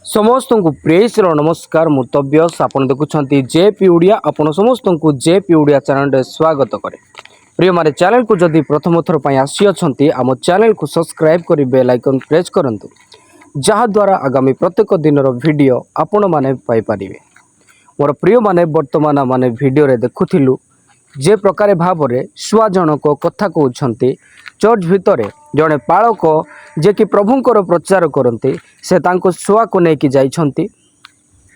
समस्त को प्रेस नमस्कार मुतव्यस आपन देखुं जेपी ओडिया आपन समस्त को जेपी ओडिया चैनल स्वागत करे। प्रिय मारे चैनल को जदि प्रथम थर पर आसी आम चैनल को सब्सक्राइब कर बेल आइकन प्रेस करंतु जहा द्वारा आगामी प्रत्येक दिन वीडियो आपण माने पाई परिबे। मोर प्रिय माने वर्तमान माने वीडियो रे देखुथिलु जे प्रकार भाव में शुआ जनक कथा कहते चर्च भितर जड़े पालक जे कि प्रभुंकर प्रचार करते से तांको शुआ को लेकिन जाइछंती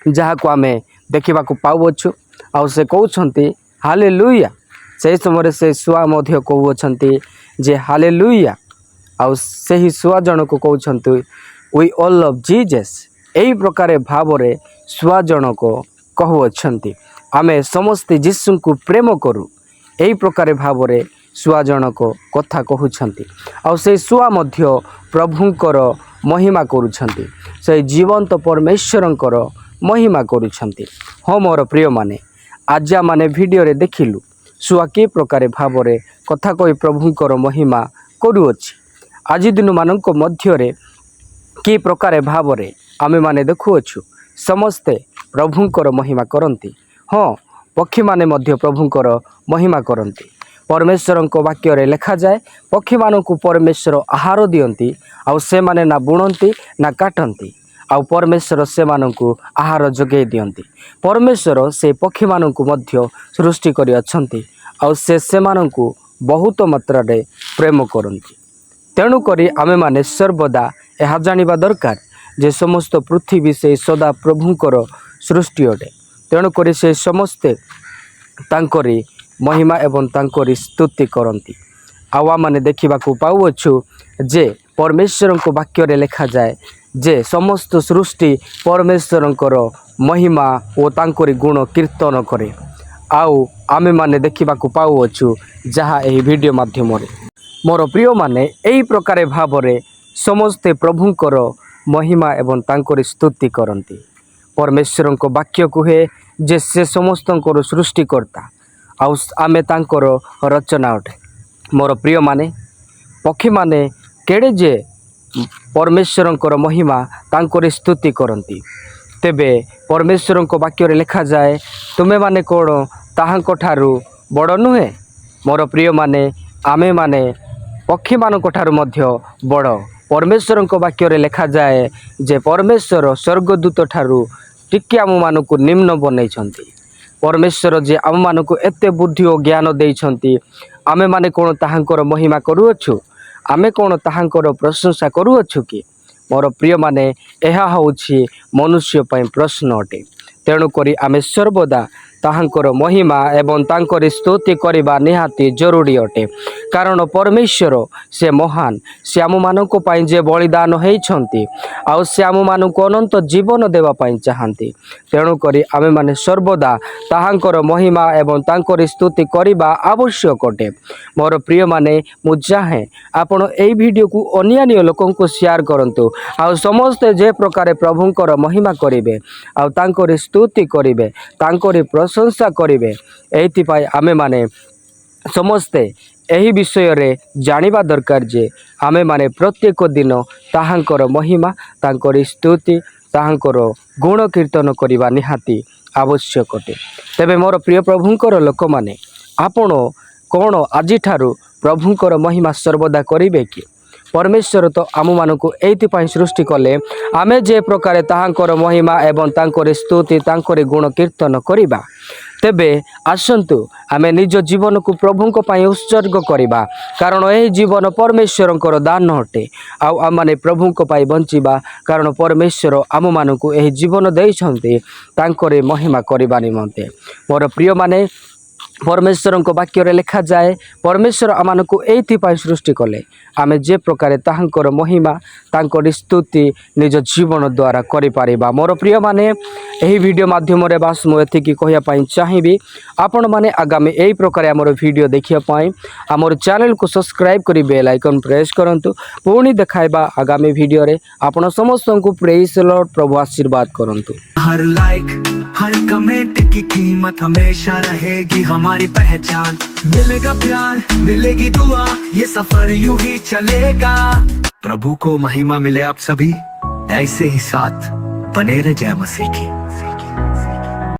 जहाँ को आम देखा पाऊछु आउ से कहते हालेलुया। से समय से शुआ मध्य कहते जे हालेलुया आउ से ही शुआ जनक कहते वी ऑल लव जीसस। यही प्रकार भाव में शुआ जनक कहते आमे समस्ते जीशु को प्रेम करू। यही प्रकार भाव में शुआ जनक कथा कहते आउ से शुआ मध्य प्रभुंकर महिमा करुछंती से जीवंत परमेश्वरंकर महिमा करुछंती। हाँ मोर प्रिय माने आज माने वीडियो रे देखिलु शुआ के प्रकार भाव में कथा कही प्रभुंकर महिमा करुअछि। आज दिन मानक मध्य रे कि प्रकार भाव में आमे माने देखुअछु समस्ते प्रभुंकर महिमा करती। हाँ पक्षी माने मध्य प्रभुंकर महिमा करती। परमेश्वर वाक्य रे लिखा जाए पक्षी मान को परमेश्वर आहार दियंती आउ से माने ना बुणती ना काटती आउ परमेश्वर से मान को आहार जोगे दियंती। परमेश्वर से पक्षी मान को मध्य सृष्टि करि अछंती आउ से मान को बहुत मात्रा रे प्रेम करती। तेणु करी आमे माने सर्वदा यह जानिबा दरकार जे समस्त पृथ्वी से सदा प्रभुंकर सृष्टि अटे। तेणु करी से समस्ते तांकरी महिमा एवं तांकरी स्तुति करती। आवा माने देखा पाऊछु जे परमेश्वर को वाक्य रे लिखा जाए जे समस्त सृष्टि परमेश्वरंकर महिमा और तांकरी गुण कीर्तन करे। आउ आमे माने देखा पाऊछु जहाँ यही वीडियो माध्यम मोर प्रिय माने यही प्रकार भाव में समस्ते प्रभुंकर महिमा एवं तांकरी स्तुति करती। परमेश्वर वाक्य कहे जे से समस्त सृष्टिकर्ता आउ आमे तांकर रचना अटे। मोर प्रिय माने पक्षी माने केड़े जे परमेश्वरंकर महिमा तांकरी स्तुति करती तेबे परमेश्वर वाक्य रे लिखा जाए तुमे माने कोण ताहांक ठारू बड़ नुहे। मोर प्रिय माने आमे माने पक्षी मानक ठारू मध्य बड़। परमेश्वर वाक्य रे लिखा जाए जे परमेश्वर स्वर्गदूत ठारू टिके आम मान को निम्न बनई। परमेश्वर जे आम मान को एते बुद्धि और ज्ञान देइछंती आमे माने कोण ताहांकर महिमा करूअछु आमे कोण ताहांकर प्रशंसा करूअछु कि। मोर प्रिय माने यह होछि मनुष्य पय प्रश्न अटे। तेणु करी आमे सर्वदा ताहांकर महिमा एवं तांकर स्तुति करबा निहाती जरूरी अटे। कारण परमेश्वर से महान से आम मानक पय जे बलिदान होइछंती आउ से आम मानक अनंत जीवन देवा पय चाहंती। तेणु करी आमे माने सर्वदा ताहांकर महिमा एवं तांकर स्तुति करबा आवश्यक अटे। मोर प्रिय माने मु चाहे आपण एई वीडियो को अन्य लोकन को शेयर करंतु आउ समस्त जे प्रकार प्रभुंकर महिमा करिवे आउ तांकर स्तुति करिवे तांकर प्रशंसा करिवे। एथिपाई आमे माने समस्ते यही विषय रे जानिबा दरकार जे आमे माने प्रत्येक दिन ताहांकर महिमा तांकर स्तुति ताहांकर गुण कीर्तन करबा निहाती आवश्यक अटे। तेबे मोर प्रिय प्रभुंकर लोक माने आपण कोण आज ठारू प्रभुंकर महिमा सर्वदा करिवे कि। परमेश्वर तो आम मान को एइथिपाई सृष्टि कले आमे जे प्रकार ताहांकर महिमा एवं तांकर स्तुति तांकर गुण कीर्तन करिबा। तेबे आसंतु आमे निज जीवन को प्रभुंक पई उत्सर्ग करिबा कारण एही जीवन परमेश्वरंकर दान हटे। आउ आम माने प्रभुंक पई बंचिबा कारण परमेश्वर आम मान को एही जीवन देइछंती तांकर महिमा करिबा निमंते। मोर प्रिय माने परमेश्वर वाक्य रे लिखा जाए परमेश्वर आम को एइथिपाई सृष्टि कले आमे जे प्रकार ताहांकर महिमा तांकर स्तुति निज जीवन द्वारा करि पारिबा। मोर प्रिय माने एही वीडियो माध्यम रे बास मु एथिकी कहिया पई चाहिबी आपण माने आगामी एही प्रकार हमर वीडियो देखिया पई हमर चैनल को सब्सक्राइब करि बेल आइकन प्रेस करंतु। पुणी देखाइबा आगामी वीडियो रे आपण समस्त को प्रेज लॉर्ड प्रभु आशीर्वाद करंतु। हर लाइक हर कमेंट की कीमत हमेशा रहेगी हमारी पहचान। मिलेगा प्यार मिलेगी दुआ ये सफर यूं ही चलेगा। प्रभु को महिमा मिले आप सभी ऐसे ही साथ बने रहे जय मसीह की।